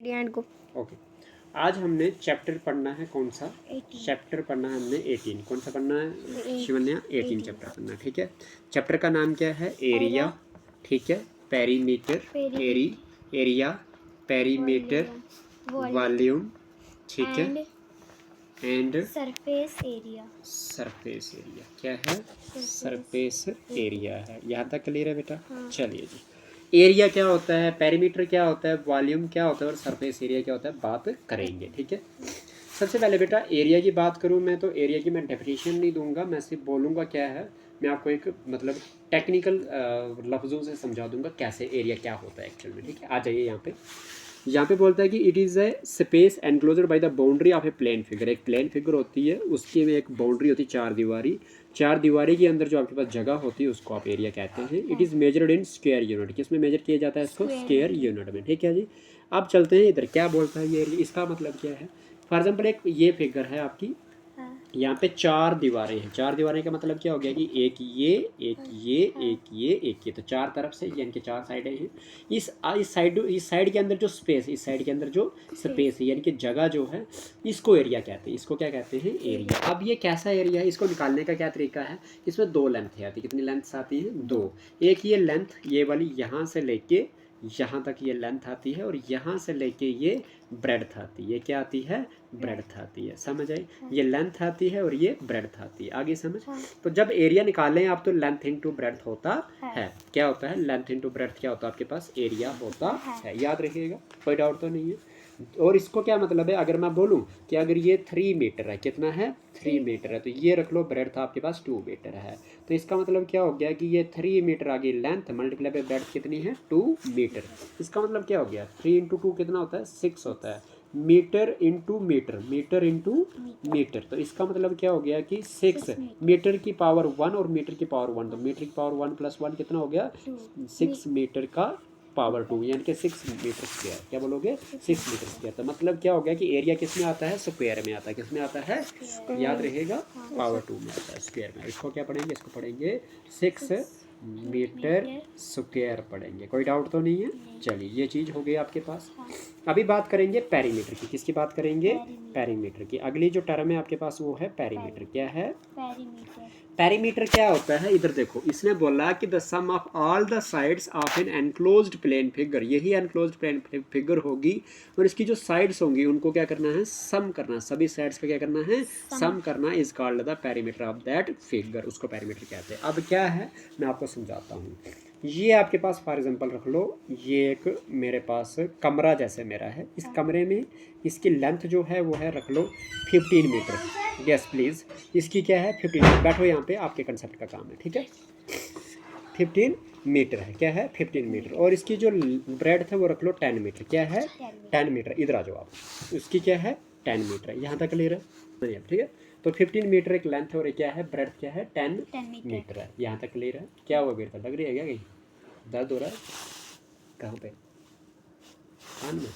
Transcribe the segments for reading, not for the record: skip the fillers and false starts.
And go. Okay, आज हमने chapter पढ़ना है कौन सा? 18। चैप्टर पढ़ना है हमने 18। कौन सा पढ़ना है शिवन्या? 18 चैप्टर पढ़ना है, ठीक है। चैप्टर का नाम क्या है? एरिया, ठीक है, पेरीमीटर, एरिया, पेरीमीटर, वॉल्यूम, ठीक है, and surface area. Surface area क्या है? सरफेस एरिया है। यहाँ तक क्लियर है बेटा? हाँ। चलिए जी, एरिया क्या होता है, पेरीमीटर क्या होता है, वॉल्यूम क्या होता है और सरफेस एरिया क्या होता है, बात करेंगे, ठीक है। सबसे पहले बेटा एरिया की बात करूँ मैं तो एरिया की मैं डेफिनेशन नहीं दूंगा, मैं सिर्फ बोलूँगा क्या है, मैं आपको एक मतलब टेक्निकल लफ्ज़ों से समझा दूंगा कैसे एरिया क्या होता है एक्चुअल में, ठीक है। आ जाइए यहाँ पे बोलता है कि it is a space enclosure by the boundary of a plane figure. एक प्लेन फिगर होती है, उसकी में एक बाउंड्री होती है, चार दीवारी के अंदर जो आपके पास जगह होती है उसको आप एरिया कहते हैं। It is measured in square unit. किसमें मेजर किया जाता है इसको? स्क्वायर यूनिट में, ठीक है जी। अब चलते हैं इधर, क्या बोलता है ये एरिया, इसका मतलब क्या है। फॉर एग्जाम्पल एक ये फिगर है आपकी, यहाँ पे चार दीवारें हैं। चार दीवारें का मतलब क्या हो गया कि एक ये, एक ये, एक ये, तो चार तरफ से यानी कि चार साइडें हैं। इस साइड के अंदर जो स्पेस, इस साइड के अंदर जो स्पेस है यानी कि जगह जो है, इसको एरिया कहते हैं। इसको क्या कहते हैं? एरिया। अब ये कैसा एरिया है, इसको निकालने का क्या तरीका है? इसमें दो लेंथ आती है। कितनी लेंथ आती है? दो। एक ये लेंथ ये वाली यहाँ से लेके यहाँ तक ये लेंथ आती है और यहाँ से लेके ये ब्रेड्थ आती है। ये क्या आती है? ब्रेड्थ आती है। समझ आई? ये लेंथ आती है और ये ब्रेड्थ आती है। आगे समझ? तो जब एरिया निकालें आप तो लेंथ इनटू ब्रेड्थ होता है। क्या होता है? लेंथ इनटू ब्रेड्थ क्या होता है आपके पास? एरिया होता है। याद रखिएगा, कोई डाउट तो नहीं है। और इसको क्या मतलब है, अगर मैं बोलूं कि अगर ये 3 मीटर है, कितना है? 3 मीटर है, तो ये रख लो ब्रेड्थ आपके पास 2 मीटर है। तो इसका मतलब क्या हो गया कि ये 3 मीटर आगे लेंथ मल्टीप्लाई बाय ब्रेड्थ कितनी है? 2 मीटर। इसका मतलब क्या हो गया? 3 इंटू 2 कितना होता है? 6 होता है। Metre into metre, metre into metre, तो इसका मतलब क्या हो गया कि 6 मीटर की पावर 1 और मीटर की पावर 1, तो मीटर की पावर 1 प्लस 1 कितना हो गया? 6 मीटर का पावर 2 यानी कि 6 मीटर स्क्वायर। क्या बोलोगे? 6 मीटर स्क्वायर। तो मतलब क्या हो गया कि एरिया किस में आता है? स्क्वायर में आता है। किस में आता है? याद रहेगा, पावर 2 में आता है, स्क्वायर में। इसको क्या पढ़ेंगे? इसको पढ़ेंगे 6 मीटर स्क्वायर पढ़ेंगे। कोई डाउट तो नहीं है? चलिए, ये चीज़ हो गई आपके पास। अभी बात करेंगे पेरीमीटर की। किसकी बात करेंगे? पेरीमीटर की। अगली जो टर्म है आपके पास वो है पेरीमीटर। क्या है? पेरीमीटर क्या होता है? इधर देखो, इसने बोला कि the sum of all the sides of an enclosed plane figure. यही एनक्लोज्ड प्लेन फिगर होगी और इसकी जो साइड्स होंगी उनको क्या करना है? सम करना। सभी साइड्स का क्या करना है? सम करना। Is called the perimeter of that figure. उसको पेरीमीटर कहते हैं। अब क्या है मैं आपको समझाता हूँ। ये आपके पास फॉर एग्जांपल रख लो, ये एक मेरे पास कमरा जैसे मेरा है। इस कमरे में इसकी लेंथ जो है वो है रख लो 15 मीटर। यस प्लीज़, इसकी क्या है? 15 मीटर। बैठो यहाँ पे, आपके कंसेप्ट का काम है, ठीक है। 15 मीटर है। क्या है? 15 मीटर। और इसकी जो ब्रेड्थ है वो रख लो 10 मीटर। क्या है? 10 मीटर। इधर आ जाओ आप, उसकी क्या है? 10 मीटर है। यहाँ तक क्लियर है? ठीक है। तो 15 मीटर एक लेंथ है और क्या है? ब्रेड्थ क्या है? 10 मीटर है। यहाँ तक क्लियर है? क्या हुआ बेटा, लग रही है क्या कहीं दर्द हो रहा है? कहाँ पे? कान में?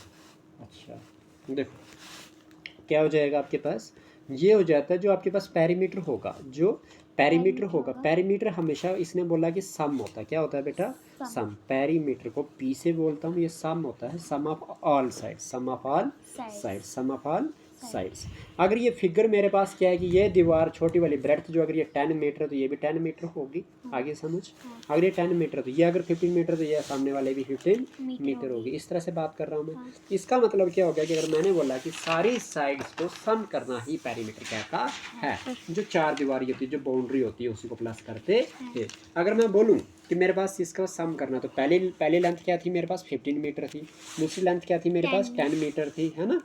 अच्छा, देखो क्या हो जाएगा आपके पास। ये हो जाता है जो आपके पास पेरीमीटर होगा। जो पेरीमीटर होगा, पेरीमीटर हमेशा इसने बोला कि सम होता है। क्या होता है बेटा? सम। पेरीमीटर को पी से बोलता हूँ, ये सम होता है। Sum of all sides, sum of all sides, sum of all sides. अगर ये फिगर मेरे पास क्या है कि ये दीवार छोटी वाली ब्रेड्थ जो अगर ये 10 मीटर है तो ये भी 10 मीटर होगी। आगे समझ? अगर ये 10 मीटर तो ये अगर 15 मीटर तो ये सामने वाले भी 15 मीटर होगी। इस तरह से बात कर रहा हूँ मैं। इसका मतलब क्या हो गया कि अगर मैंने बोला कि सारी साइड्स को सम करना ही पेरीमीटर कहता है। जो चार दीवारी होती है, जो बाउंड्री होती है, उसी को प्लस करते हैं। अगर मैं बोलूँ कि मेरे पास इसका सम करना, तो पहली लेंथ क्या थी मेरे पास? 15 मीटर थी। दूसरी लेंथ क्या थी मेरे पास? 10 मीटर थी, है ना।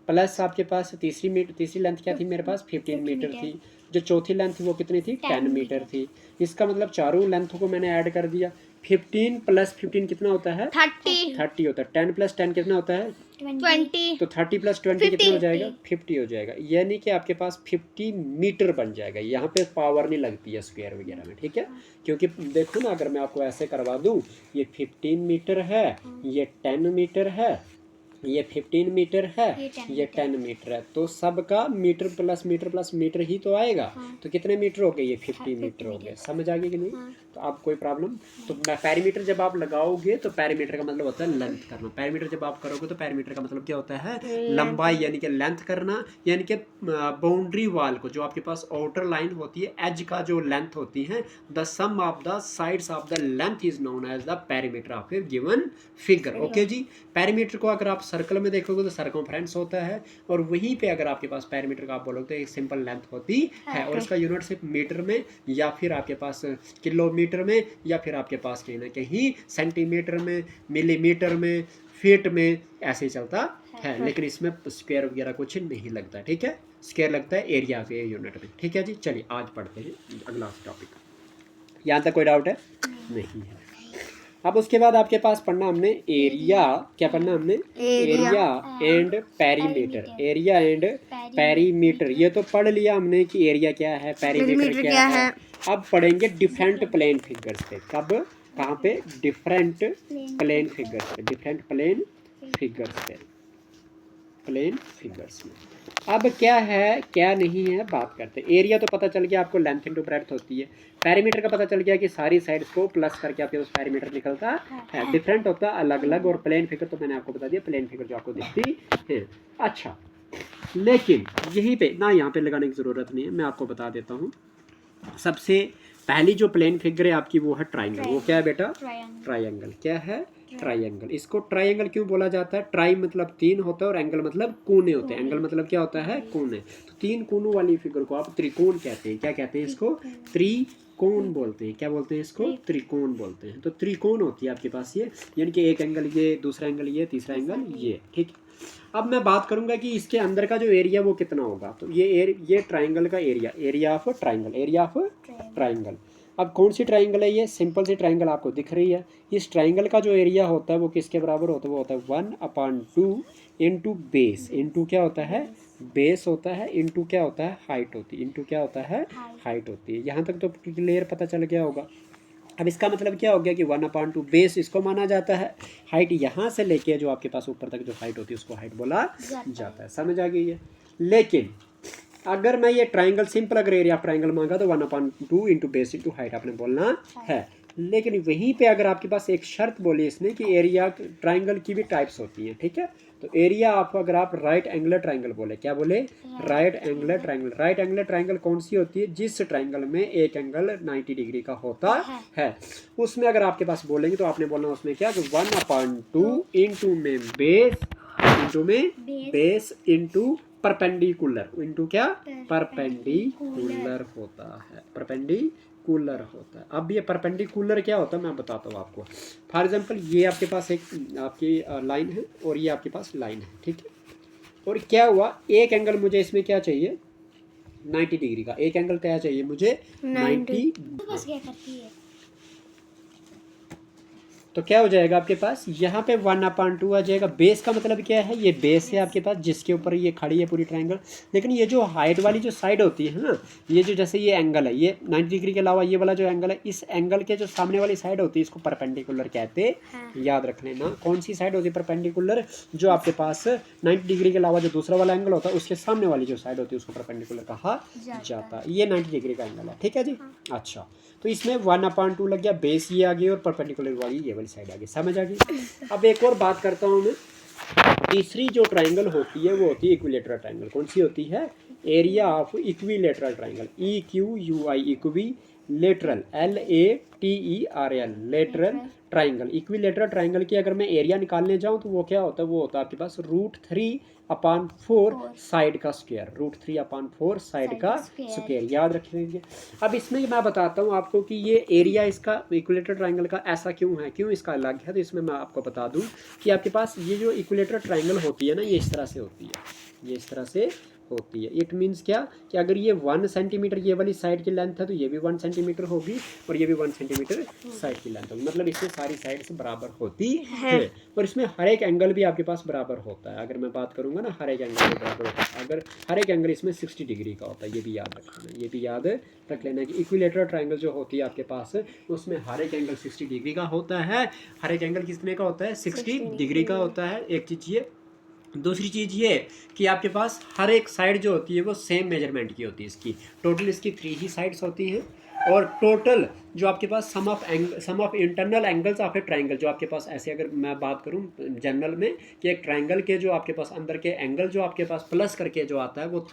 प्लस आपके पास तीसरी लेंथ क्या थी मेरे पास? 15 मीटर थी। जो चौथी लेंथ थी वो कितनी थी? 10 मीटर थी। इसका मतलब चारों लेंथ को मैंने ऐड कर दिया। 15 प्लस 15 कितना होता है? 30 होता है। 10 प्लस 10 कितना होता है? 20। तो 30 प्लस 20 कितना हो जाएगा? 50 हो जाएगा। यानी कि आपके पास 50 मीटर बन जाएगा। यहाँ पे पावर नहीं लगती है स्क्वायर वगैरह में, ठीक है। क्योंकि देखो ना, अगर मैं आपको ऐसे करवा दूँ, ये 15 मीटर है, ये 10 मीटर है, ये 15 मीटर है, ये 10 मीटर है, तो सबका मीटर प्लस मीटर ही तो आएगा। तो कितने मीटर हो गए? ये 50 मीटर हो गए। समझ आ गई कि नहीं? तो आप कोई प्रॉब्लम, तो पैरीमीटर जब आप लगाओगे तो पैरीमीटर का मतलब होता है लेंथ करना, पैरीमीटर जब आप करोगे तो पैरीमीटर का मतलब क्या होता है, लंबाई यानी कि लेंथ करना, यानी कि बाउंड्री वाल को, जो आपके पास आउटर लाइन होती है, एज का जो लेंथ होती है, the sum of the sides of the length is known as the perimeter of a given figure. Okay जी, पैरीमीटर को अगर आप सर्कल में देखोगे तो सर्कमफ्रेंस होता है, और वहीं पे अगर आपके पास पैरीमीटर का आप बोलोगे तो एक सिंपल लेंथ होती है, और इसका यूनिट सिर्फ मीटर में या फिर आपके पास किलोमीटर में या फिर आपके पास कहीं ना कहीं सेंटीमीटर में, मिलीमीटर में, फीट में, ऐसे ही चलता है। लेकिन इसमें स्क्वायर वगैरह कुछ नहीं लगता है, ठीक है, स्क्वायर लगता है एरिया के यूनिट में। ठीक है जी, चलिए आज पढ़ते हैं अगला टॉपिक। यहाँ तक कोई डाउट है? नहीं है। अब उसके बाद आपके पास पढ़ना हमने एरिया, क्या पढ़ना हमने, area and perimeter, area and perimeter. ये तो पढ़ लिया हमने कि एरिया क्या है, पेरीमीटर क्या है। अब पढ़ेंगे डिफरेंट प्लेन फिगर्स पे। कब, कहाँ पे, डिफरेंट प्लेन फिगर्स पे, डिफरेंट प्लेन फिगर्स पे, प्लेन फिगर्स में। अब क्या है क्या नहीं है बात करते। एरिया तो पता चल गया आपको, लेंथ इनटू ब्रेड्थ होती है। पैरीमीटर का पता चल गया कि सारी साइड्स को प्लस करके आपके पास पैरीमीटर निकलता है। डिफरेंट होता है अलग अलग, और प्लेन फिगर तो मैंने आपको बता दिया, प्लेन फिगर जो आपको दिखती है। अच्छा, लेकिन यहीं पे ना, यहाँ पे लगाने की ज़रूरत नहीं है, मैं आपको बता देता हूँ। सबसे पहली जो प्लेन फिगर है आपकी वो है ट्राइंगल। वो क्या है बेटा, ट्राइंगल। क्या है, ट्राइंगल। इसको ट्राइंगल क्यों बोला जाता है? ट्राई मतलब तीन होता है, और एंगल मतलब कोने होते हैं। एंगल मतलब क्या होता है, कोने। तो तीन कोनों वाली फिगर को आप त्रिकोण कहते हैं। क्या कहते हैं इसको? त्रिकोण बोलते हैं। क्या बोलते हैं इसको? त्रिकोण बोलते हैं। तो त्रिकोण होती है आपके पास ये, यानी कि एक एंगल ये, दूसरा एंगल ये, तीसरा एंगल ये। ठीक है, अब मैं बात करूंगा कि इसके अंदर का जो एरिया वो कितना होगा। तो ये ट्राइंगल का area, area of triangle, area of triangle. अब कौन सी ट्राइंगल है ये? सिंपल सी ट्राइंगल आपको दिख रही है। इस ट्राइंगल का जो एरिया होता है वो किसके बराबर होता है? वो होता है 1/2 इंटू बेस, इंटू क्या होता है, बेस होता है, इंटू क्या होता है, हाइट होती है, इंटू क्या होता है, हाइट होती है। यहाँ तक तो क्लियर पता चल गया होगा। अब इसका मतलब क्या हो गया कि 1/2 बेस इसको माना जाता है, हाइट यहाँ से लेके जो आपके पास ऊपर तक जो हाइट होती है उसको हाइट बोला जाता है। समझ आ गई है? लेकिन अगर मैं ये ट्राइंगल, सिंपल अगर एरिया ऑफ ट्राइंगल मांगा तो 1/2 इंटू बेस इंटू हाइट आपने बोलना है। लेकिन वहीं पे अगर आपके पास एक शर्त बोली इसने कि एरिया ट्राइंगल की भी टाइप्स होती हैं, ठीक है। तो एरिया आपको अगर आप राइट एंगुलर ट्राइंगल बोले, क्या बोले, right angular triangle. Right angular triangle कौन सी होती है? जिस ट्राइंगल में एक एंगल 90 डिग्री का होता है, उसमें अगर आपके पास बोलेंगे तो आपने बोलना उसमें क्या, 1/2 इंटू में बेस, इंटू में बेस इंटू परपेंडिकुलर, इंटू क्या, परपेंडिकुलर होता है, परपेंडिकुलर होता है। अब ये परपेंडिकुलर क्या होता है मैं बताता हूँ आपको। फॉर एग्जांपल ये आपके पास एक आपकी लाइन है और ये आपके पास लाइन है, ठीक है। और क्या हुआ, एक एंगल मुझे इसमें क्या चाहिए, 90 डिग्री का एक एंगल क्या चाहिए मुझे, 90। बस क्या करती है? तो क्या हो जाएगा आपके पास, यहाँ पे 1/2 आ जाएगा। बेस का मतलब क्या है, ये बेस है आपके पास जिसके ऊपर ये खड़ी है पूरी ट्रायंगल। लेकिन ये जो हाइट वाली जो साइड होती है ना, ये जो जैसे ये एंगल है, ये 90 डिग्री के अलावा ये वाला जो एंगल है, इस एंगल के जो सामने वाली साइड होती है इसको परपेंडिकुलर कहते हैं। याद रख लेना कौन सी साइड होती है परपेंडिकुलर, जो आपके पास 90 डिग्री के अलावा जो दूसरा वाला एंगल होता है उसके सामने वाली जो साइड होती है उसको परपेंडिकुलर कहा जाता है। ये 90 डिग्री का एंगल है, ठीक है जी। अच्छा, तो इसमें 1/2 लग गया, बेस ये आ गई और परपेंडिकुलर वाली ये वाली साइड आ गई। समझ आ गई? अब एक और बात करता हूँ मैं। तीसरी जो ट्रायंगल होती है वो होती है इक्विलेटरल ट्रायंगल। कौन सी होती है? Area of equilateral triangle, EQUI, equilateral, LATERL, lateral triangle. Equilateral triangle की अगर मैं एरिया निकालने जाऊँ तो वो क्या होता है, वो होता है आपके पास √3/4 साइड का स्क्वायर, √3/4 साइड का स्क्वायर। याद रखेंगे। अब इसमें मैं बताता हूँ आपको कि ये एरिया इसका इक्विलेटरल ट्रायंगल का ऐसा क्यों है, क्यों इसका अलग है। तो इसमें मैं आपको बता दूँ कि आपके पास ये जो इक्विलेटरल ट्रायंगल होती है ना, ये इस तरह से होती है, ये इस तरह से होती है। इट मीन्स क्या कि अगर ये 1 सेंटीमीटर ये वाली साइड की लेंथ है तो ये भी 1 सेंटीमीटर होगी और ये भी 1 सेंटीमीटर साइड की लेंथ होगी। मतलब इसमें सारी साइड से बराबर होती है और इसमें हर एक एंगल भी आपके पास बराबर होता है। अगर मैं बात करूंगा ना, हर एक एंगल भी बराबर होता है। अगर हर एक एंगल इसमें 60 डिग्री का होता है, ये भी याद रखना, ये भी याद रख लेना कि इक्विलेटरल ट्रायंगल जो होती है आपके पास उसमें हर एक एंगल 60 डिग्री का होता है। हर एक एंगल कितने का होता है? 60 डिग्री का होता है। एक चीज़ ये, दूसरी चीज़ ये कि आपके पास हर एक साइड जो होती है वो सेम मेजरमेंट की होती है। इसकी टोटल इसकी 3 ही साइड्स होती हैं, और टोटल जो आपके पास sum of internal angles of a triangle, जो आपके पास ऐसे अगर मैं बात करूं जनरल में कि एक ट्राइंगल के जो आपके पास अंदर के एंगल जो आपके पास प्लस करके जो आता है वो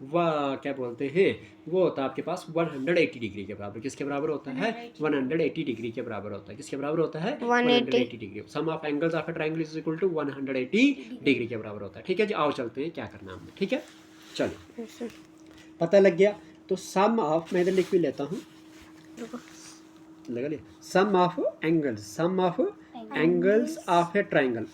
वह क्या बोलते हैं, वो होता है आपके पास 180 डिग्री के बराबर। किसके बराबर होता है? 180 डिग्री के बराबर होता है। किसके बराबर होता है? 180 degree. Sum of angles of a triangle is equal to 180 degree के बराबर होता है। ठीक है जी, आओ चलते हैं क्या करना हमने। ठीक है, चलो पता लग गया। तो सम ऑफ, मैं इधर लिख भी लेता हूँ, लगा लिया, sum of angles of a triangle,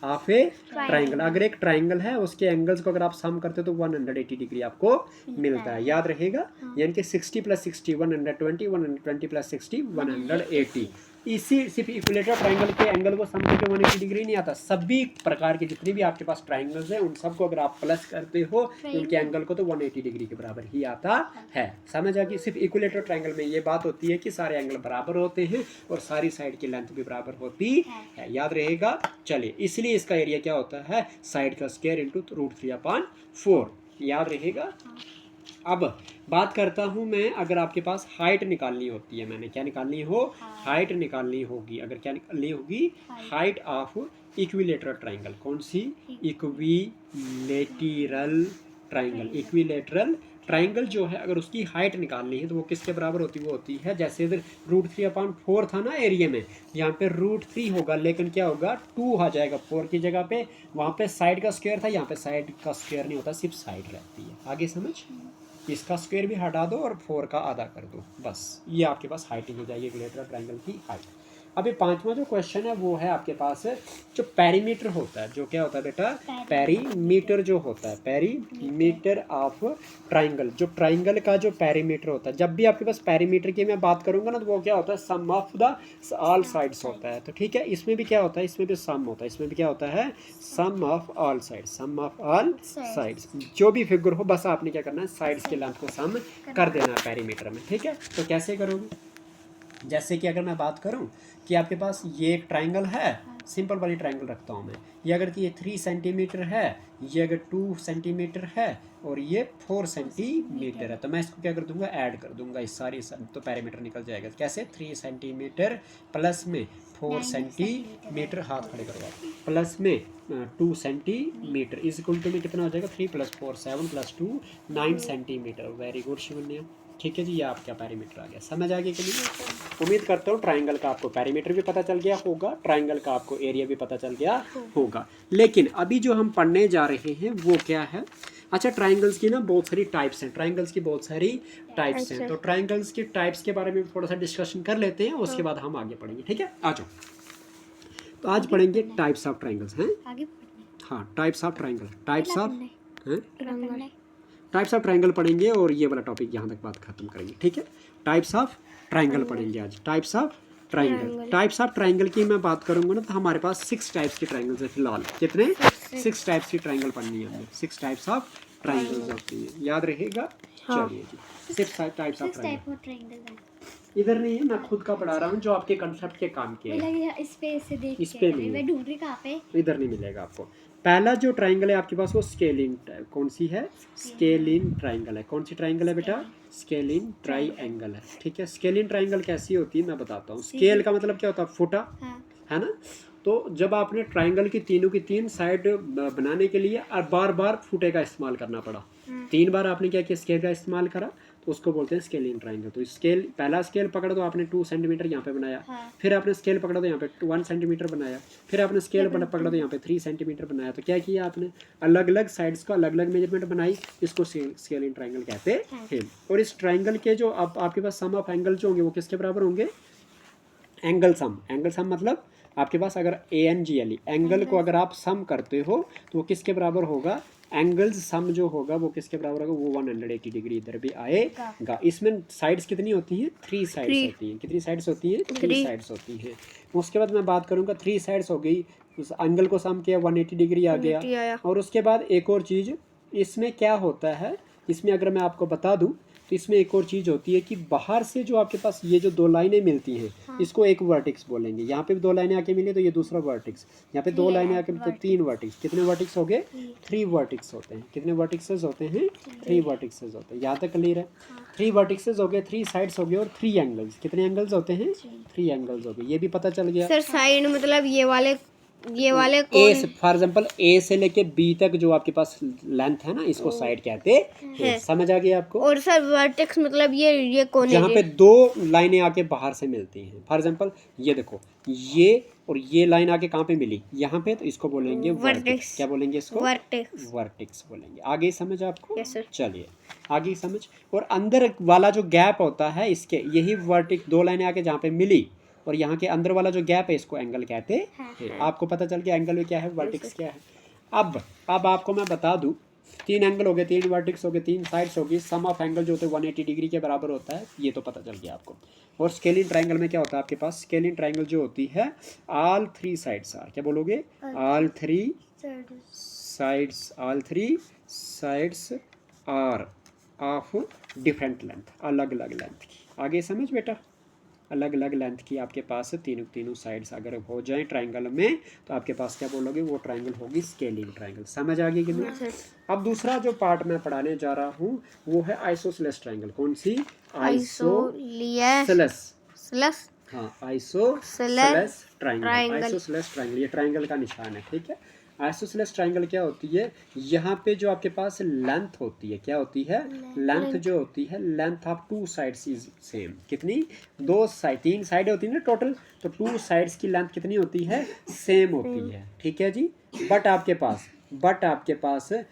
अगर एक ट्राइंगल है उसके एंगल्स को अगर आप सम करते हो तो 180 डिग्री आपको मिलता है। याद रहेगा, यानी कि 60 + 60 120, 120 + 60 180। इसी सिर्फ इक्विलेटरल ट्राइंगल के एंगल को सम करके 180 डिग्री नहीं आता, सभी प्रकार के जितने भी आपके पास ट्राइंगल्स हैं उन सबको अगर आप प्लस करते हो उनके एंगल को तो 180 डिग्री के बराबर ही आता है। समझ आ गई? सिर्फ इक्विलेटरल ट्राइंगल में ये बात होती है कि सारे एंगल बराबर होते हैं और सारी साइड की लेंथ भी बराबर होती है। याद रहेगा। चलिए, इसलिए इसका एरिया क्या होता है? साइड का स्क्वायर इंटू √3/4। याद रहेगा। अब बात करता हूँ मैं, अगर आपके पास हाइट निकालनी होती है, मैंने क्या निकालनी हो? हाइट निकालनी होगी। अगर क्या निकालनी होगी? Height of equilateral triangle. कौन सी? Equilateral triangle. इक्विलेटरल ट्राइंगल जो है अगर उसकी हाइट निकालनी है तो वो किसके बराबर होती है? वो होती है, जैसे इधर √3/4 था ना एरिया में, यहाँ पे √3 होगा, लेकिन क्या होगा? 2 आ जाएगा 4 की जगह पे। वहाँ पे साइड का स्क्वायर था, यहाँ पे साइड का स्क्वायर नहीं होता, सिर्फ साइड रहती है। आगे समझ? इसका स्क्वायर भी हटा दो और 4 का आधा कर दो, बस ये आपके पास हाइट हो जाएगी इक्विलेटरल ट्राइंगल की हाइट। अभी पांचवा जो क्वेश्चन है वो है आपके पास जो पेरीमीटर होता है। जो क्या होता है बेटा? पेरीमीटर जो होता है, पेरीमीटर ऑफ ट्राइंगल, जो ट्राइंगल का जो पेरीमीटर होता है। जब भी आपके पास पेरीमीटर की मैं बात करूंगा ना तो वो क्या होता है? Sum of the all sides होता है। तो ठीक है, इसमें भी क्या होता है? इसमें भी सम होता है। इसमें भी क्या होता है? Sum of all sides, sum of all sides. जो भी फिगर हो बस आपने क्या करना है? साइड्स के लेंथ को सम कर देना है पेरीमीटर में। ठीक है, तो कैसे करोगे? जैसे कि अगर मैं बात करूं कि आपके पास ये एक ट्राइंगल है, सिंपल वाली ट्राइंगल रखता हूं मैं, ये अगर ये 3 सेंटीमीटर है, ये अगर 2 सेंटीमीटर है और ये 4 सेंटीमीटर है, तो मैं इसको क्या कर दूंगा? ऐड कर दूंगा इस सारी, तो पैरामीटर निकल जाएगा। कैसे? 3 सेंटीमीटर प्लस में 4 सेंटीमीटर, हाथ खड़े करो आप, प्लस में 2 सेंटीमीटर इज इक्वल टू में कितना हो जाएगा? 3 + 4 7 + 2 9 सेंटीमीटर। Very good Shivanya. ठीक है जी, ये आपका पैरीमीटर आ गया। समझ आ गया कि नहीं? उम्मीद करता हूँ ट्राइंगल का आपको पैरीमीटर भी पता चल गया होगा, ट्राइंगल का आपको एरिया भी पता चल गया होगा। लेकिन अभी जो हम पढ़ने जा रहे हैं वो क्या है? अच्छा, ट्राइंगल्स की ना बहुत सारी टाइप्स हैं, ट्राइंगल्स की बहुत सारी टाइप्स हैं। तो ट्राइंगल्स की टाइप्स के बारे में थोड़ा सा डिस्कशन कर लेते हैं, उसके बाद हम आगे पढ़ेंगे। ठीक है, आ जाओ। तो आज पढ़ेंगे टाइप्स ऑफ ट्राइंगल्स हैं। हाँ, types of triangle, types of triangle पढ़ेंगे और ये वाला टॉपिक यहाँ तक बात खत्म करेंगे। ठीक है, टाइप्स ऑफ ट्राइंगल पढ़ेंगे आज। Types of triangle, types of triangle की मैं बात करूंगा ना तो हमारे पास 6 टाइप्स की ट्राइंगल्स है फिलहाल। कितने? 6 टाइप्स की ट्राइंगल पढ़नी है हमें। 6 टाइप्स ऑफ ट्राइंगल्स होती है, याद रहेगा। चलिए जी, 6 टाइप्स ऑफ ट्राइंगल इधर नहीं है, मैं खुद का पढ़ा रहा हूँ जो आपके कंसेप्ट के काम के है। इस पे नहीं, मैं ढूंढ रही कहाँ पे, इधर नहीं मिलेगा आपको। पहला जो ट्राइंगल है आपके पास वो स्केलिन, कौन सी है? स्केलिन ट्राइंगल है। कौन सी ट्राइंगल है बेटा? स्केलिन ट्राइंगल है। ठीक है, स्केलिन ट्राइंगल कैसी होती है मैं बताता हूँ। स्केल का मतलब क्या होता है? फुटा, है ना? तो जब आपने ट्राइंगल की तीनों की 3 साइड बनाने के लिए बार बार फुटे का इस्तेमाल करना पड़ा, 3 बार आपने क्या किया? स्केल का इस्तेमाल करा, तो उसको बोलते हैं स्केलिन ट्राइंगल। तो स्केल, पहला स्केल पकड़ा तो आपने 2 सेंटीमीटर यहाँ पे बनाया, फिर आपने स्केल पकड़ा तो यहाँ पे 1 सेंटीमीटर बनाया, फिर आपने स्केल पकड़ा तो यहाँ पे 3 सेंटीमीटर बनाया। तो क्या किया आपने? अलग अलग साइड्स को अलग अलग मेजरमेंट बनाई, इसको स्केलिन ट्राइंगल कहते हैं। और इस ट्राइंगल के जो आपके पास सम ऑफ एंगल जो होंगे वो किसके बराबर होंगे? Angle sum. एंगल सम मतलब आपके पास अगर ANGLE एंगल को अगर आप सम करते हो तो वो किसके बराबर होगा? एंगल्स सम जो होगा वो किसके बराबर होगा? वो 180 डिग्री इधर भी आएगा। इसमें साइड्स कितनी होती हैं? 3 साइड्स होती हैं। कितनी साइड्स होती हैं? 3 साइड्स होती हैं। उसके बाद मैं बात करूँगा 3 साइड्स हो गई, उस एंगल को सम किया 180 डिग्री आ गया। और उसके बाद एक और चीज़ इसमें क्या होता है, इसमें अगर मैं आपको बता दूँ तो इसमें एक और चीज़ होती है कि बाहर से जो आपके पास ये जो दो लाइनें मिलती हैं, हाँ। इसको एक वर्टेक्स बोलेंगे। यहाँ पे भी दो लाइनें आके मिली तो ये दूसरा वर्टेक्स, यहाँ पे दो लाइनें आके तो तीन वर्टेक्स। कितने वर्टेक्स हो गए? 3 वर्टेक्स होते हैं। कितने वर्टेक्सेस होते हैं? 3 वर्टेक्सेस होते हैं। यहाँ तक क्लियर है? 3 वर्टेक्सेस हो गए, 3 साइड्स हो गए और 3 एंगल्स। कितने एंगल्स होते हैं? 3 एंगल्स हो गए। ये भी पता चल गया। सर साइड मतलब ये वाले ए से, फॉर एग्जांपल ए से लेके बी तक जो आपके पास लेंथ है ना, इसको साइड कहते हैं। समझ आ गया आपको? और सर वर्टेक्स मतलब ये कोने जहाँ पे दो लाइनें आके बाहर से मिलती हैं। फॉर एग्जांपल ये देखो, ये और ये लाइन आके कहाँ पे मिली? यहाँ पे, तो इसको बोलेंगे वर्टेक्स। क्या बोलेंगे इसको? वर्टेक्स। वर्टेक्स बोलेंगे। आगे समझ आपको? Yes sir. चलिए आगे समझ। और अंदर वाला जो गैप होता है इसके, यही वर्टेक्स, दो लाइनें आके जहाँ पे मिली और यहाँ के अंदर वाला जो गैप है इसको एंगल कहते हैं। आपको पता चल गया एंगल में क्या है, वर्टेक्स क्या है। अब आपको मैं बता दूं, 3 एंगल हो गए, 3 वर्टेक्स हो गए, 3 साइड्स होगी। सम ऑफ एंगल जो होते हैं 180 डिग्री के बराबर होता है, ये तो पता चल गया आपको। और स्केलिंग ट्रायंगल में क्या होता है आपके पास? स्केलिंग ट्रायंगल जो होती है, ऑल 3 साइड्स आर, क्या बोलोगे? All 3 sides are of different length, अलग अलग लेंथ की। आगे समझ बेटा? अलग अलग लेंथ की आपके पास तीनों साइड्स अगर हो जाए ट्रायंगल में, तो आपके पास क्या बोलोगे? वो ट्रायंगल होगी स्केलिंग ट्रायंगल। समझ आ गई कि नहीं? अब दूसरा जो पार्ट मैं पढ़ाने जा रहा हूँ वो है आइसोसेलेस ट्रायंगल। कौन सी? आइसोसेलेस। हाँ, आइसोसेलेस ट्रायंगल। आइसोसेलेस ट्रायंगल, ये ट्रायंगल का निशान है, ठीक है। आइसोसेलेस ट्रायंगल क्या होती है? यहाँ पे जो आपके पास लेंथ होती है, क्या होती है? लेंथ जो होती है, length of 2 sides is same. कितनी? 2 साइड, 3 साइड होती है ना टोटल, तो 2 साइड्स की लेंथ कितनी होती है? सेम होती है, ठीक है जी। बट आपके पास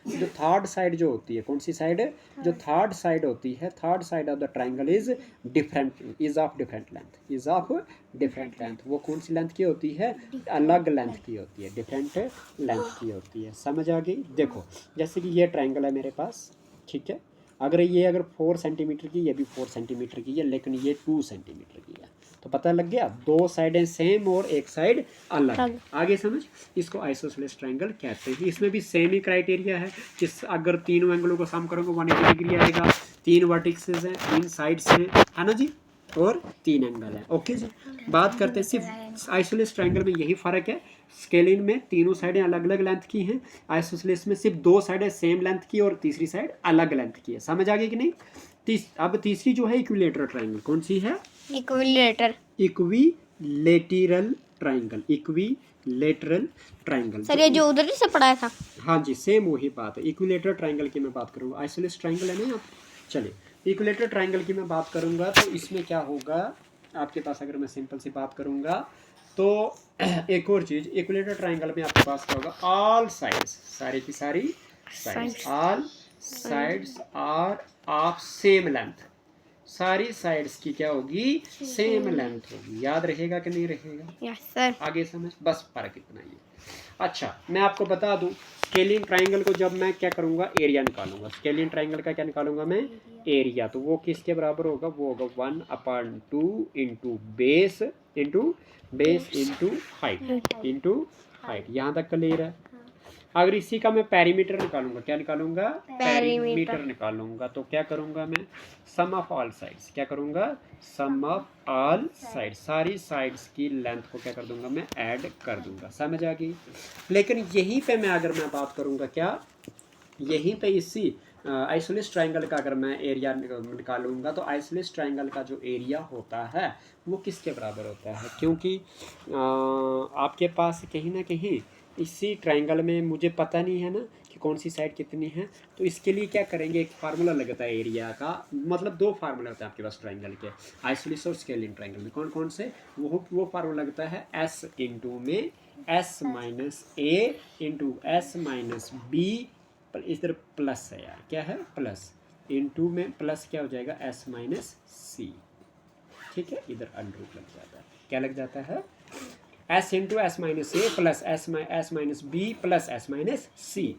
जो थर्ड साइड जो होती है, कौन सी साइड? जो थर्ड साइड होती है, third side of the triangle is different, is of different length. वो कौन सी लेंथ की होती है? अलग लेंथ की होती है, डिफरेंट लेंथ की होती है। समझ आ गई? देखो जैसे कि ये ट्रायंगल है मेरे पास, ठीक है। अगर 4 सेंटीमीटर की, ये भी 4 सेंटीमीटर की है, लेकिन ये 2 सेंटीमीटर की है, तो पता लग गया 2 साइडें सेम और एक साइड अलग। आगे समझ। इसको आइसोसेलेस ट्रायंगल कहते हैं। इसमें भी सेम ही क्राइटेरिया है कि अगर तीनों एंगलों को सम करोगे 180 डिग्री आएगा। 3 वर्टिसेस हैं, 3 साइड्स हैं, है ना जी, और 3 एंगल है। ओके जी। बात करते हैं सिर्फ आइसोसेलेस ट्रायंगल में यही फर्क है। स्केलिन में तीनों साइडें अलग अलग लेंथ की हैं, आइसोसेलेस में सिर्फ 2 साइडें सेम लेंथ की और तीसरी साइड अलग लेंथ की है। समझ आ गई कि नहीं? अब तीसरी जो है इक्विलेटरल ट्रायंगल। कौन सी है? Equilateral triangle. सर ये जो उधर से पढ़ाया था, हाँ जी, सेम वही बात है। इक्विलेटरल ट्रायंगल की मैं बात करूँगा, आइसोसेलेस ट्रायंगल है ना। चलिए इक्विलेटरल ट्रायंगल की मैं बात करूँगा तो इसमें क्या होगा आपके पास, अगर मैं सिंपल सी बात करूँगा तो एक और चीज़, इक्विलेटरल ट्रायंगल में आपके पास क्या होगा? ऑल साइड्स, सारी की सारी sides, all sides are of same length. सारी साइड्स की क्या होगी? सेम लेंथ होगी। याद रहेगा कि नहीं रहेगा? Yes sir. आगे समझ, बस फर्क इतना ही है। अच्छा मैं आपको बता दूं, स्केलिंग ट्रायंगल को जब मैं क्या करूंगा? एरिया निकालूंगा। स्केलिंग ट्रायंगल का क्या निकालूंगा मैं? एरिया। तो वो किसके बराबर होगा? वो होगा 1/2 इंटू बेस इंटू हाइट। यहाँ तक क्लियर है? अगर इसी का मैं पेरीमीटर निकालूंगा, क्या निकालूंगा? पेरीमीटर निकालूंगा। तो क्या करूंगा मैं? सम ऑफ ऑल साइड्स। क्या करूंगा? सम ऑफ ऑल साइड्स। सारी साइड्स की लेंथ को क्या कर दूंगा मैं? ऐड कर दूंगा। समझ आ गई? लेकिन यहीं पे अगर मैं बात करूंगा, क्या यहीं पे इसी आइसोसेलेस ट्रायंगल का अगर मैं एरिया निकालूंगा, तो आइसोसेलेस ट्रायंगल का जो एरिया होता है वो किसके बराबर होता है? क्योंकि आपके पास कहीं ना कहीं इसी ट्रायंगल में मुझे पता नहीं है ना कि कौन सी साइड कितनी है, तो इसके लिए क्या करेंगे? एक फार्मूला लगता है एरिया का, मतलब 2 फार्मूला होते हैं आपके पास ट्रायंगल के, आइसोसेलेस और स्केलिंग ट्रायंगल में। कौन कौन से? वो फार्मूला लगता है S इंटू में S minus A into S minus B, इधर प्लस है यार, क्या है? प्लस इंटू में प्लस क्या हो जाएगा? S माइनस C, ठीक है। इधर अंडर रूट लग जाता है, क्या लग जाता है? S into S minus a plus S minus b plus S minus c.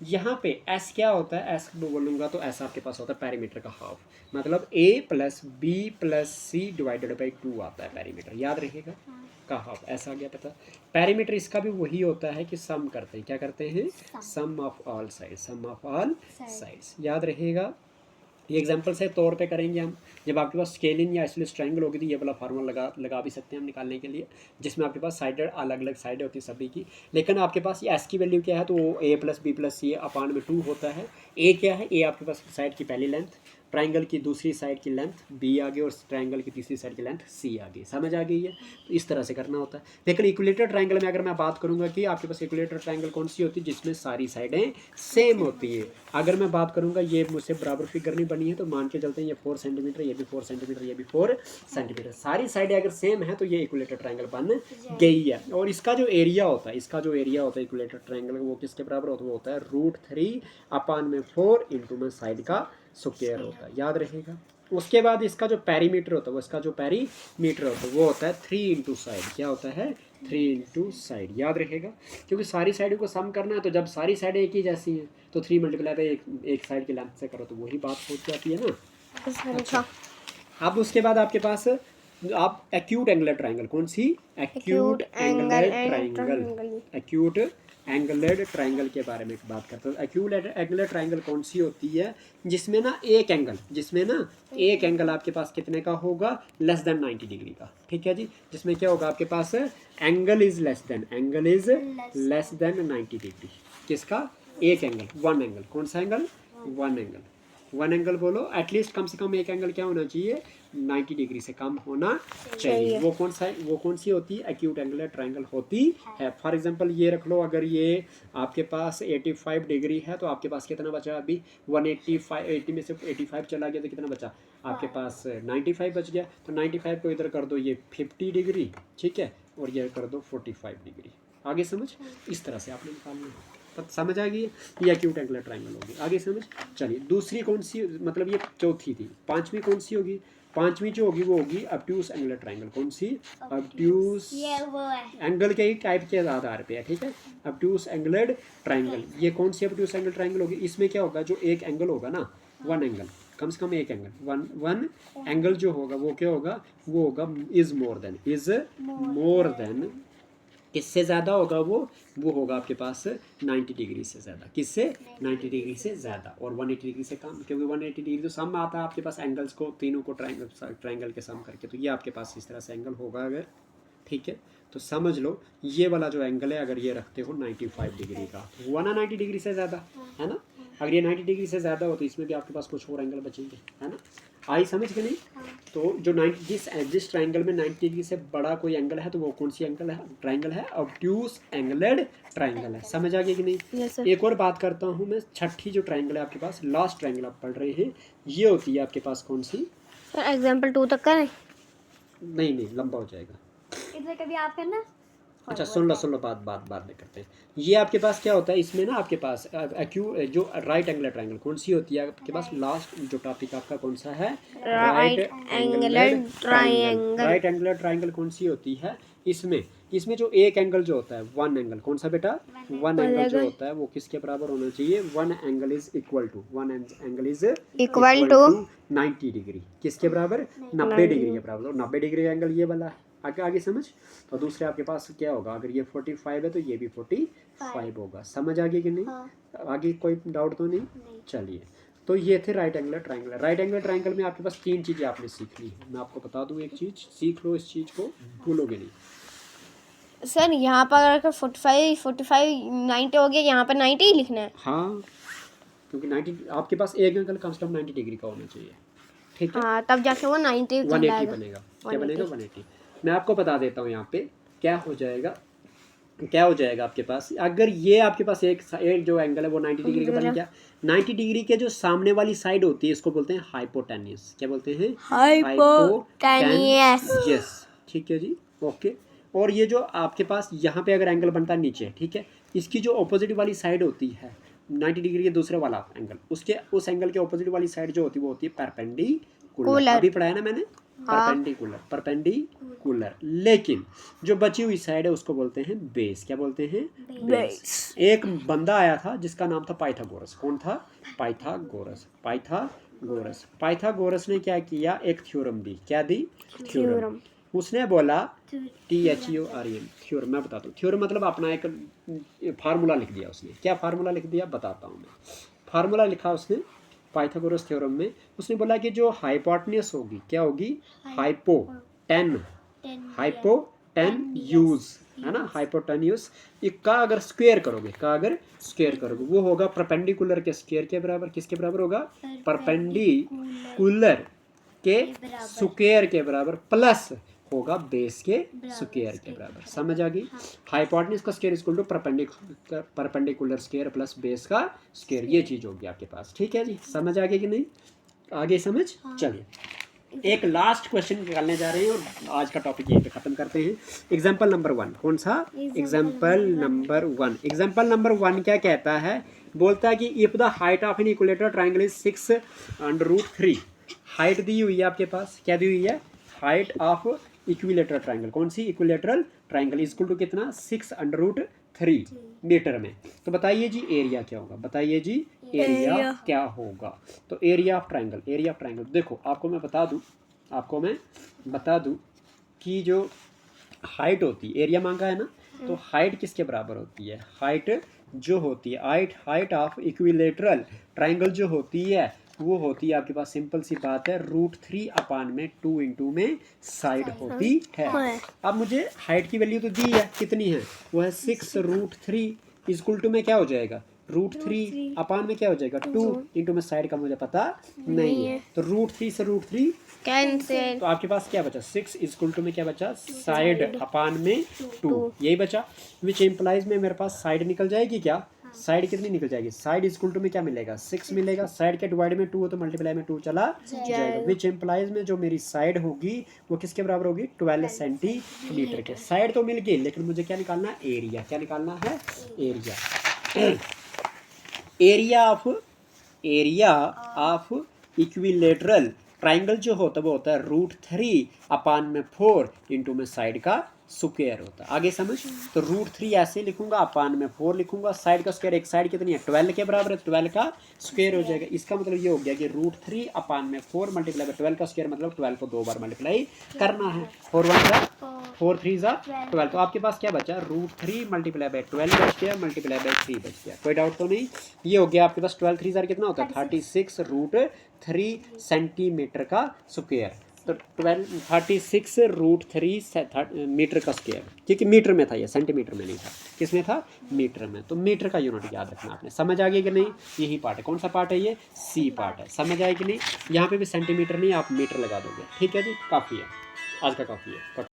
यहाँ पे S क्या होता है? S बोलूँगा तो S आपके पास होता है पेरीमीटर का हाफ, मतलब A plus B plus C divided by 2 आता है पेरीमीटर। याद रहेगा? का हाफ, ऐसा आ गया पता। पेरीमीटर इसका भी वही होता है कि सम करते हैं, क्या करते हैं? Sum of all sides, sum of all sides. याद रहेगा? ये एग्जाम्पल से तौर पे करेंगे हम। जब आपके पास स्केलिंग या आइसोसेलेस ट्रायंगल होगी तो ये वाला फार्मूला लगा भी सकते हैं हम निकालने के लिए, जिसमें आपके पास साइडेड अलग अलग साइडें होती है सभी की। लेकिन आपके पास ये एस की वैल्यू क्या है, तो वो a + b + c अपान में 2 होता है। ए क्या है, ए आपके पास साइड की पहली लेंथ, ट्रायंगल की दूसरी साइड की लेंथ b आ गई और ट्रायंगल की तीसरी साइड की लेंथ c आ गई। समझ आ गई है? तो इस तरह से करना होता है। लेकिन इक्विलेटरल ट्रायंगल में अगर मैं बात करूंगा कि आपके पास इक्विलेटरल ट्रायंगल कौन सी होती है, जिसमें सारी साइडें सेम होती है। अगर मैं बात करूंगा ये मुझसे बराबर फिगर नहीं बनी है, तो मान के चलते हैं ये 4 सेंटीमीटर, ये भी 4 सेंटीमीटर, ये भी 4 सेंटीमीटर, सारी साइडें अगर सेम है तो ये इक्विलेटरल ट्रायंगल बन गई है। और इसका जो एरिया होता है, इक्विलेटरल ट्रायंगल वो किसके बराबर होता है, वो होता है √3/4 इंटू में साइड का स्क्वायर होता है, याद रहेगा। उसके बाद इसका जो पेरीमीटर होता है, वो होता है 3 इंटू साइड। क्या होता है? 3 इंटू साइड, याद रहेगा। क्योंकि सारी साइडों को सम करना है, तो जब सारी साइडें एक ही जैसी हैं तो 3 मल्टीप्लाई बाई एक साइड की लेंथ से करो तो वही बात हो जाती है ना। अच्छा, अब उसके बाद आपके पास आप एक्यूट एंगुलर ट्रायंगल, कौन सी? एक्यूट एंगुलर ट्रायंगल के बारे में बात करते हैं। एक्यूट एंगुलर ट्रायंगल कौन सी होती है, जिसमें ना एक एंगल आपके पास कितने का होगा? लेस देन 90 डिग्री का। ठीक है जी, जिसमें क्या होगा आपके पास? Angle is less than 90 degree. किसका? एक एंगल, वन एंगल। कौन सा एंगल? वन एंगल बोलो। एटलीस्ट कम से कम एक एंगल क्या होना चाहिए? 90 डिग्री से कम होना चाहिए। वो कौन सी होती है? एक्यूट एंगुलर ट्रायंगल होती है। फॉर एग्जांपल ये रख लो, अगर ये आपके पास 85 डिग्री है तो आपके पास कितना बचा? अभी 80 में से 85 चला गया तो कितना बचा आपके पास? 95 बच गया। तो 95 को इधर कर दो ये 50 डिग्री, ठीक है, और ये कर दो 45 डिग्री। आगे समझ? इस तरह से आपने निकालना है। समझ आ गई? ये एक्यूट एंगुलर ट्रायंगल होगी। आगे समझ? चलिए दूसरी कौन सी, मतलब ये चौथी थी, पांचवी कौन सी होगी? पांचवी जो होगी वो होगी ऑब्ट्यूस एंगुलर ट्रायंगल। कौन सी? ऑब्ट्यूस एंगल के ही टाइप के आधार पे है, ठीक है। ऑब्ट्यूस एंगुलर ट्रायंगल, ये कौन सी ऑब्ट्यूस एंगल ट्रायंगल होगी? इसमें क्या होगा, जो एक एंगल होगा ना, वन एंगल, कम से कम एक एंगल, वन एंगल जो होगा वो क्या होगा? वो होगा इज मोर देन किससे ज़्यादा होगा? वो होगा आपके पास 90 डिग्री से ज़्यादा। किससे? 90 डिग्री से ज़्यादा। और 180 डिग्री से कम, क्योंकि 180 डिग्री तो सम में आता है आपके पास एंगल्स को, तीनों को ट्रायंगल के सम करके। तो ये आपके पास इस तरह से एंगल होगा अगर, ठीक है। तो समझ लो ये वाला जो एंगल है, अगर ये रखते हो 95 डिग्री का, हुआ ना 90 डिग्री से ज़्यादा, है ना। अगर ये 90 डिग्री से ज़्यादा हो तो इसमें भी आपके पास कुछ और एंगल बचेंगे, है ना। आई समझ के नहीं? तो जो 90 जिस ट्रायंगल में 90 डिग्री से बड़ा कोई एंगल है तो वो कौन सी ट्रायंगल है? ऑब्ट्यूस एंगुलर ट्रायंगल है। समझ आ गई कि नहीं? yes, एक और बात करता हूँ मैं, छठी जो ट्रायंगल है आपके पास, लास्ट ट्रायंगल आप पढ़ रहे हैं, ये होती है आपके पास कौन सी? सर एग्जांपल 2 तक करें? नहीं लंबा हो जाएगा। इधर कभी आप करना। अच्छा सुन लो, बाद में करते हैं। ये आपके पास क्या होता है, इसमें ना आपके पास जो राइट एंगुलर ट्रायंगल कौन सी होती है आपके पास? लास्ट जो टॉपिक आपका कौन सा है? Right angular triangle. Right angular triangle कौन सी होती है? इसमें जो एक एंगल जो होता है, वन एंगल, कौन सा बेटा? वन एंगल जो होता है वो किसके बराबर होना चाहिए? One angle is equal to 90 degree. किसके बराबर? 90 डिग्री के बराबर। 90 डिग्री एंगल ये वाला है। आगे समझ? तो दूसरे आपके पास क्या होगा, अगर ये 45 है तो ये भी 45 होगा। समझ आ गई कि नहीं? आगे कोई डाउट तो नहीं? चलिए, तो ये थे right angular triangle. Right angular triangle में आपके पास 3 चीज़ें आपने सीखनी है। मैं आपको बता दूं एक चीज़, सीख लो इस चीज़ को, भूलोगे नहीं। सर यहाँ पर अगर 45 90 हो गया, यहाँ पर 90 ही लिखना है। हाँ, क्योंकि 90 आपके पास एक एंगल कम से कम 90 डिग्री का होना चाहिए, ठीक है। हाँ, तब जाके वो 90 180 बनेगा। क्या बनेगा? 180। मैं आपको बता देता हूँ यहाँ पे क्या हो जाएगा आपके पास। अगर ये आपके पास एक जो एंगल है वो 90 डिग्री का बन गया, 90 डिग्री के जो सामने वाली साइड होती है इसको बोलते हैं हाइपोटेन्यूस। क्या बोलते हैं? हाइपोटेन्यूस। यस, ठीक है जी, ओके। और ये जो आपके पास यहाँ पे अगर एंगल बनता है नीचे, ठीक है, इसकी जो ऑपोजिट वाली साइड होती है 90 डिग्री के दूसरे वाला एंगल, उस एंगल के ऑपोजिट वाली साइड जो होती है वो होती है परपेंडिकुलर। अभी पढ़ाया ना मैंने? परपेंडिकुलर। लेकिन जो बची हुई साइड है उसको बोलते हैं बेस। क्या बोलते हैं? बेस। एक बंदा आया था जिसका नाम था पाइथागोरस। कौन था? पाइथागोरस ने क्या किया? एक थ्योरम दी। क्या दी? थ्योरम। उसने बोला THEOREM, थ्योरम। मैं बताता हूँ, थ्योरम मतलब अपना एक फार्मूला लिख दिया उसने। क्या फार्मूला लिख दिया बताता हूँ मैं। फार्मूला लिखा उसने पाइथागोरस थ्योरम में, उसने बोला कि जो हाइपोटेन्यूज होगी क्या होगी, हाइपोटेन्यूज है ना, हाइपोटेन्यूज का अगर स्क्वायर करोगे, वो होगा परपेंडिकुलर के स्क्वायर के बराबर। किसके बराबर होगा, परपेंडिकुलर के स्क्वायर के बराबर प्लस होगा बेस के स्क्वायर के बराबर। समझ आ गई। हाइपोटेन्यूज का square equal to perpendicular square plus base का स्क्वायर, ये चीज होगी आपके पास। ठीक है जी, समझ आ गई कि नहीं, आगे समझ। चलिए एक लास्ट क्वेश्चन निकालने जा रहे हैं और आज का टॉपिक यहीं पे खत्म करते हैं। एग्जाम्पल नंबर 1 कौन सा, एग्जाम्पल नंबर 1। एग्जाम्पल नंबर 1 क्या कहता है, बोलता है कि if the height of an equilateral triangle is 6√3। Height दी हुई है आपके पास, क्या दी हुई है, हाइट ऑफ इक्विलेटरल ट्रायंगल। कौन सी, इक्विलेटरल ट्रायंगल इक्वल टू कितना, 6√3 मीटर में। तो बताइए जी एरिया क्या होगा, बताइए जी एरिया क्या होगा। तो एरिया ऑफ ट्रायंगल, देखो आपको मैं बता दूं कि जो हाइट होती है, एरिया मांगा है ना, तो हाइट किसके बराबर होती है, हाइट जो होती है, हाइट ऑफ इक्विलेटरल ट्रायंगल जो होती है वो होती है आपके पास, सिंपल सी बात है, √3/2 इंटू में साइड होती है। अब मुझे हाइट की वैल्यू तो दी है, कितनी है, वो है 6√3 इक्वल टू में क्या हो जाएगा, √3 में क्या हो जाएगा 2 इंटू में साइड का मुझे पता नहीं है, तो √3 से √3 कैंसिल, तो आपके पास क्या बचा, 6 इक्वल टू में क्या बचा, साइड अपान में 2, यही बचा। विच इम्प्लाइज में मेरे पास साइड निकल जाएगी क्या, साइड कितनी निकल जाएगी, साइड इक्वल टू में क्या मिलेगा, 6 मिलेगा। साइड के डिवाइड में 2 हो तो मल्टीप्लाई में 2 चला जाएगा। विच इम्प्लाइज में जो मेरी साइड होगी वो किसके बराबर होगी, 12 सेंटीमीटर के। साइड तो मिल गई, लेकिन मुझे क्या निकालना है, एरिया। क्या निकालना है, area. Area of equilateral triangle जो होता है वो होता है √3/4 इंटू में साइड का स्क्वायर होता है। आगे समझ, तो √3 ऐसे लिखूंगा, अपान में 4 लिखूंगा, साइड का स्क्वायर, एक साइड कितनी है 12 के बराबर है, 12 का स्क्वायर हो जाएगा। इसका मतलब ये हो गया कि √3/4 मल्टीप्लाई बाय 12 का स्क्वायर, मतलब 12 को 2 बार मल्टीप्लाई करना है। 4 1 जा 4 3 जा 12, तो आपके पास क्या बचा, √3 मल्टीप्लाई बाय 12 बच गया, मल्टीप्लाई बाय 3 बच गया। कोई डाउट तो नहीं, ये हो गया आपके पास 12 3 जार कितना होता है, 36√3 सेंटीमीटर का स्क्वायर। तो 36√3 मीटर का स्क्वायर, क्योंकि मीटर में था ये, सेंटीमीटर में नहीं था। किस में था, मीटर में। तो मीटर का यूनिट याद रखना आपने। समझ आ गया कि नहीं, यही पार्ट है। कौन सा पार्ट है ये, सी पार्ट है। समझ आए कि नहीं, यहाँ पे भी सेंटीमीटर नहीं, आप मीटर लगा दोगे। ठीक है जी, काफ़ी है, आज का काफ़ी है।